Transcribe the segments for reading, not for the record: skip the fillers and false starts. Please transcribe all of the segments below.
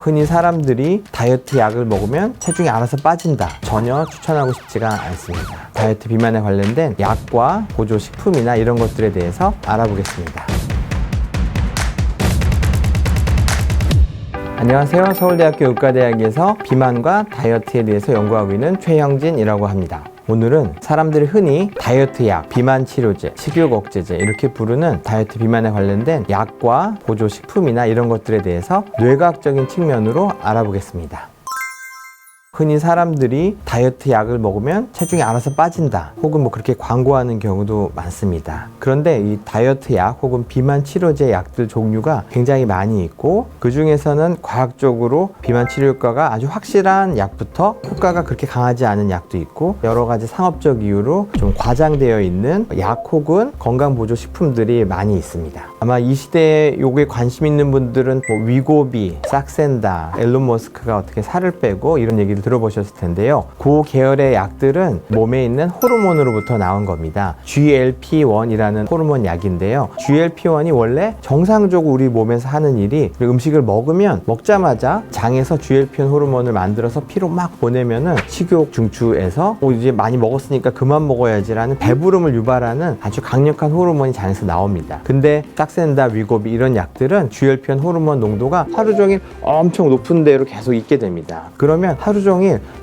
흔히 사람들이 다이어트 약을 먹으면 체중이 알아서 빠진다. 전혀 추천하고 싶지가 않습니다. 다이어트 비만에 관련된 약과 보조식품이나 이런 것들에 대해서 알아보겠습니다. 안녕하세요. 서울대학교 의과대학에서 비만과 다이어트에 대해서 연구하고 있는 최형진이라고 합니다. 오늘은 사람들이 흔히 다이어트 약, 비만 치료제, 식욕 억제제 이렇게 부르는 다이어트 비만에 관련된 약과 보조식품이나 이런 것들에 대해서 뇌과학적인 측면으로 알아보겠습니다. 흔히 사람들이 다이어트 약을 먹으면 체중이 알아서 빠진다 혹은 그렇게 광고하는 경우도 많습니다. 그런데 이 다이어트 약 혹은 비만 치료제 약들 종류가 굉장히 많이 있고, 그 중에서는 과학적으로 비만 치료 효과가 아주 확실한 약부터 효과가 그렇게 강하지 않은 약도 있고, 여러 가지 상업적 이유로 좀 과장되어 있는 약 혹은 건강보조식품들이 많이 있습니다. 아마 이 시대에 요게 관심 있는 분들은 위고비, 싹센다, 앨런 머스크가 어떻게 살을 빼고 이런 얘기를 들어보셨을 텐데요. 그 계열의 약들은 몸에 있는 호르몬으로부터 나온 겁니다. GLP-1이라는 호르몬 약인데요. GLP-1이 원래 정상적으로 우리 몸에서 하는 일이, 음식을 먹자마자 장에서 GLP-1 호르몬을 만들어서 피로 막 보내면은 식욕 중추에서 이제 많이 먹었으니까 그만 먹어야지라는 배부름을 유발하는 아주 강력한 호르몬이 장에서 나옵니다. 근데 싹센다, 위고비 이런 약들은 GLP-1 호르몬 농도가 하루 종일 엄청 높은 데로 계속 있게 됩니다. 그러면 하루 종일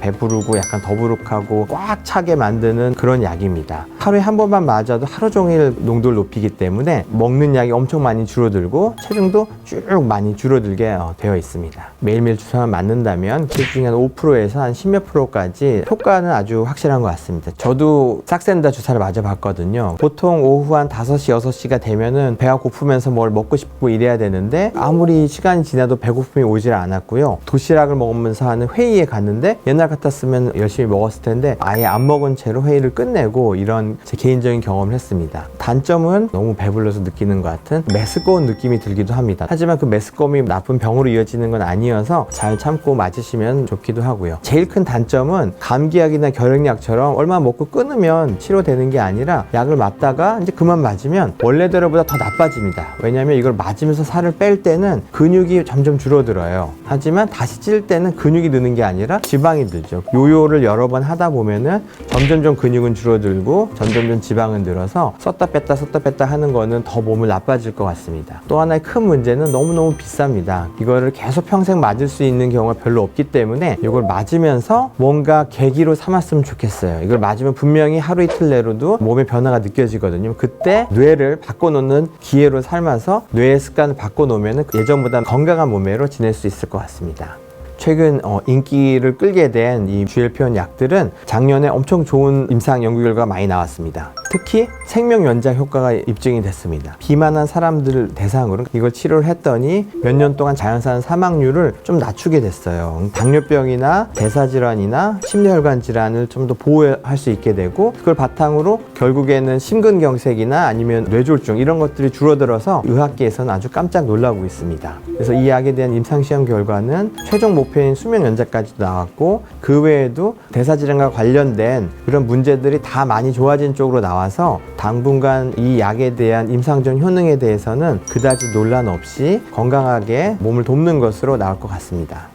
배부르고 약간 더부룩하고 꽉 차게 만드는 그런 약입니다. 하루에 한 번만 맞아도 하루 종일 농도를 높이기 때문에 먹는 약이 엄청 많이 줄어들고 체중도 쭉 많이 줄어들게 되어 있습니다. 매일매일 주사만 맞는다면 체중이 한 5%에서 한 10몇 %까지 효과는 아주 확실한 것 같습니다. 저도 싹센다 주사를 맞아봤거든요. 보통 오후 한 5시, 6시가 되면은 배가 고프면서 뭘 먹고 싶고 이래야 되는데, 아무리 시간이 지나도 배고픔이 오질 않았고요. 도시락을 먹으면서 하는 회의에 갔는데 옛날 같았으면 열심히 먹었을 텐데 아예 안 먹은 채로 회의를 끝내고, 이런 제 개인적인 경험을 했습니다. 단점은 너무 배불러서 느끼는 것 같은 메스꺼운 느낌이 들기도 합니다. 하지만 그 메스꺼움이 나쁜 병으로 이어지는 건 아니어서 잘 참고 맞으시면 좋기도 하고요. 제일 큰 단점은 감기약이나 결핵약처럼 얼마 먹고 끊으면 치료되는 게 아니라, 약을 맞다가 이제 그만 맞으면 원래대로보다 더 나빠집니다. 왜냐하면 이걸 맞으면서 살을 뺄 때는 근육이 점점 줄어들어요. 하지만 다시 찔 때는 근육이 느는 게 아니라 지방이 늘죠. 요요를 여러 번 하다 보면은 점점점 근육은 줄어들고 점점점 지방은 늘어서 썼다 뺐다 하는 거는 더 몸을 나빠질 것 같습니다. 또 하나의 큰 문제는 너무너무 비쌉니다. 이거를 계속 평생 맞을 수 있는 경우가 별로 없기 때문에 이걸 맞으면서 뭔가 계기로 삼았으면 좋겠어요. 이걸 맞으면 분명히 하루 이틀 내로도 몸의 변화가 느껴지거든요. 그때 뇌를 바꿔놓는 기회로 삼아서 뇌의 습관을 바꿔놓으면 예전보다 건강한 몸매로 지낼 수 있을 것 같습니다. 최근 인기를 끌게 된 이 GLP-1 약들은 작년에 엄청 좋은 임상 연구 결과가 많이 나왔습니다. 특히 생명 연장 효과가 입증이 됐습니다. 비만한 사람들을 대상으로 이걸 치료를 했더니 몇 년 동안 자연산 사망률을 좀 낮추게 됐어요. 당뇨병이나 대사질환이나 심혈관 질환을 좀 더 보호할 수 있게 되고, 그걸 바탕으로 결국에는 심근경색이나 아니면 뇌졸중 이런 것들이 줄어들어서 의학계에서는 아주 깜짝 놀라고 있습니다. 그래서 이 약에 대한 임상시험 결과는 최종 목표인 수명 연장까지도 나왔고, 그 외에도 대사질환과 관련된 그런 문제들이 다 많이 좋아진 쪽으로 나와서 당분간 이 약에 대한 임상적 효능에 대해서는 그다지 논란 없이 건강하게 몸을 돕는 것으로 나올 것 같습니다.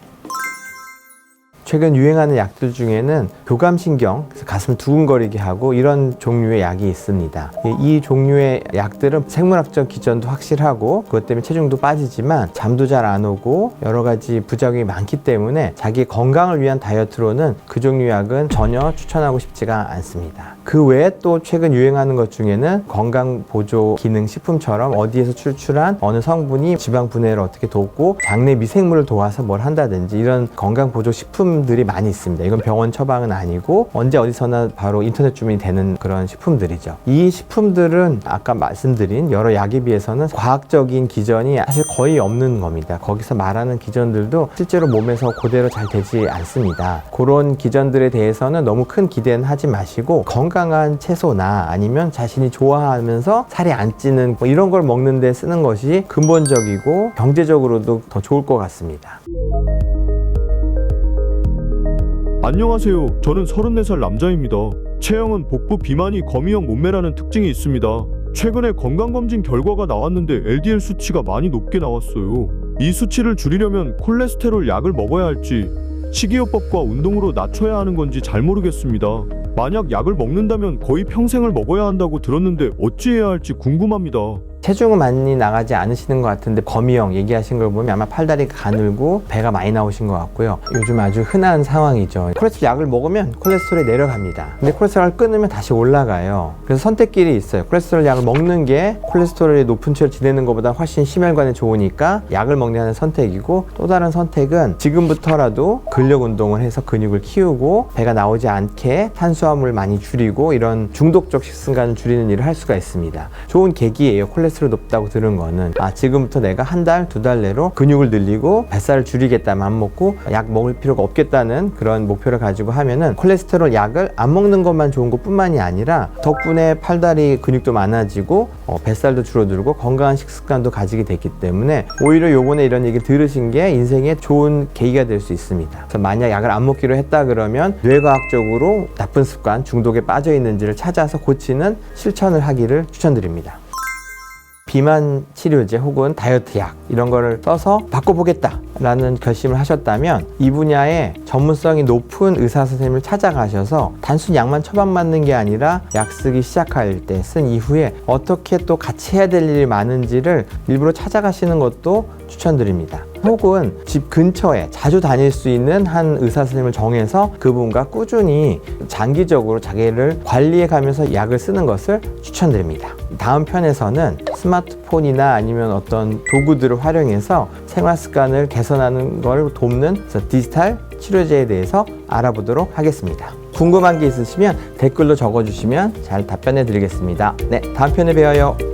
최근 유행하는 약들 중에는 교감신경, 가슴을 두근거리게 하고 이런 종류의 약이 있습니다. 이 종류의 약들은 생물학적 기전도 확실하고 그것 때문에 체중도 빠지지만 잠도 잘 안 오고 여러 가지 부작용이 많기 때문에 자기 건강을 위한 다이어트로는 그 종류 약은 전혀 추천하고 싶지가 않습니다. 그 외에 또 최근 유행하는 것 중에는 건강보조기능식품처럼 어디에서 출출한 어느 성분이 지방 분해를 어떻게 돕고 장내 미생물을 도와서 뭘 한다든지 이런 건강보조식품들이 많이 있습니다. 이건 병원 처방은 아니고 언제 어디서나 바로 인터넷 주문이 되는 그런 식품들이죠. 이 식품들은 아까 말씀드린 여러 약에 비해서는 과학적인 기전이 사실 거의 없는 겁니다. 거기서 말하는 기전들도 실제로 몸에서 그대로 잘 되지 않습니다. 그런 기전들에 대해서는 너무 큰 기대는 하지 마시고, 건강한 채소나 아니면 자신이 좋아하면서 살이 안 찌는 이런 걸 먹는 데 쓰는 것이 근본적이고 경제적으로도 더 좋을 것 같습니다. 안녕하세요. 저는 34살 남자입니다. 체형은 복부 비만이 거미형 몸매라는 특징이 있습니다. 최근에 건강검진 결과가 나왔는데 LDL 수치가 많이 높게 나왔어요. 이 수치를 줄이려면 콜레스테롤 약을 먹어야 할지 식이요법과 운동으로 낮춰야 하는 건지 잘 모르겠습니다. 만약 약을 먹는다면 거의 평생을 먹어야 한다고 들었는데 어찌해야 할지 궁금합니다. 체중은 많이 나가지 않으시는 것 같은데 거미형 얘기하신 걸 보면 아마 팔다리가 가늘고 배가 많이 나오신 것 같고요. 요즘 아주 흔한 상황이죠. 콜레스테롤 약을 먹으면 콜레스테롤이 내려갑니다. 근데 콜레스테롤을 끊으면 다시 올라가요. 그래서 선택길이 있어요. 콜레스테롤 약을 먹는 게 콜레스테롤이 높은 채로 지내는 것보다 훨씬 심혈관에 좋으니까 약을 먹는 선택이고, 또 다른 선택은 지금부터라도 근력 운동을 해서 근육을 키우고 배가 나오지 않게 탄수화물을 많이 줄이고 이런 중독적 식습관을 줄이는 일을 할 수가 있습니다. 좋은 계기예요. 콜레스테롤 높다고 들은 거는 지금부터 내가 한 달, 두 달 내로 근육을 늘리고 뱃살을 줄이겠다 맘 먹고 약 먹을 필요가 없겠다는 그런 목표를 가지고 하면은 콜레스테롤 약을 안 먹는 것만 좋은 것뿐만이 아니라 덕분에 팔다리 근육도 많아지고 뱃살도 줄어들고 건강한 식습관도 가지게 됐기 때문에 오히려 요번에 이런 얘기를 들으신 게 인생에 좋은 계기가 될 수 있습니다. 그래서 만약 약을 안 먹기로 했다 그러면 뇌과학적으로 나쁜 습관, 중독에 빠져 있는지를 찾아서 고치는 실천을 하기를 추천드립니다. 비만 치료제 혹은 다이어트 약 이런 거를 써서 바꿔보겠다 라는 결심을 하셨다면 이 분야에 전문성이 높은 의사 선생님을 찾아가셔서 단순히 약만 처방받는 게 아니라 약 쓰기 시작할 때 쓴 이후에 어떻게 또 같이 해야 될 일이 많은지를 일부러 찾아가시는 것도 추천드립니다. 혹은 집 근처에 자주 다닐 수 있는 한 의사 선생님을 정해서 그분과 꾸준히 장기적으로 자기를 관리해 가면서 약을 쓰는 것을 추천드립니다. 다음 편에서는 스마트폰이나 아니면 어떤 도구들을 활용해서 생활 습관을 개선하는 걸 돕는 디지털 치료제에 대해서 알아보도록 하겠습니다. 궁금한 게 있으시면 댓글로 적어주시면 잘 답변해 드리겠습니다. 네, 다음 편에 봬요.